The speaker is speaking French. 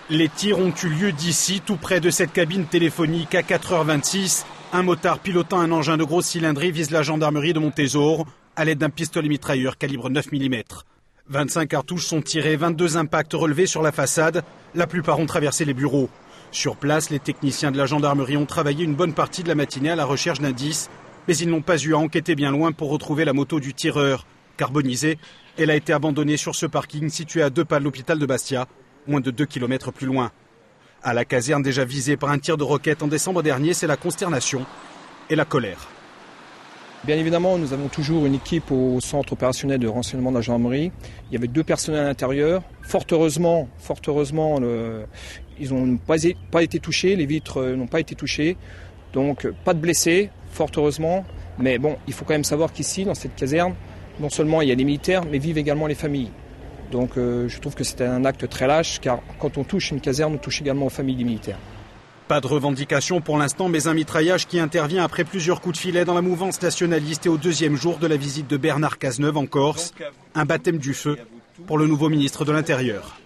Les tirs ont eu lieu d'ici, tout près de cette cabine téléphonique à 4h26. Un motard pilotant un engin de grosse cylindrée vise la gendarmerie de Montésor à l'aide d'un pistolet mitrailleur calibre 9 mm. 25 cartouches sont tirées, 22 impacts relevés sur la façade. La plupart ont traversé les bureaux. Sur place, les techniciens de la gendarmerie ont travaillé une bonne partie de la matinée à la recherche d'indices, mais ils n'ont pas eu à enquêter bien loin pour retrouver la moto du tireur. Carbonisée, elle a été abandonnée sur ce parking situé à 2 pas de l'hôpital de Bastia, moins de 2 km plus loin. À la caserne déjà visée par un tir de roquette en décembre dernier, c'est la consternation et la colère. Bien évidemment, nous avons toujours une équipe au centre opérationnel de renseignement de la gendarmerie. Il y avait 2 personnels à l'intérieur. Fort heureusement, ils n'ont pas été touchés, les vitres n'ont pas été touchées. Donc pas de blessés, fort heureusement. Mais bon, il faut quand même savoir qu'ici, dans cette caserne, non seulement il y a les militaires, mais vivent également les familles. Donc je trouve que c'est un acte très lâche, car quand on touche une caserne, on touche également aux familles des militaires. Pas de revendication pour l'instant, mais un mitraillage qui intervient après plusieurs coups de filet dans la mouvance nationaliste et au 2e jour de la visite de Bernard Cazeneuve en Corse. Un baptême du feu pour le nouveau ministre de l'Intérieur.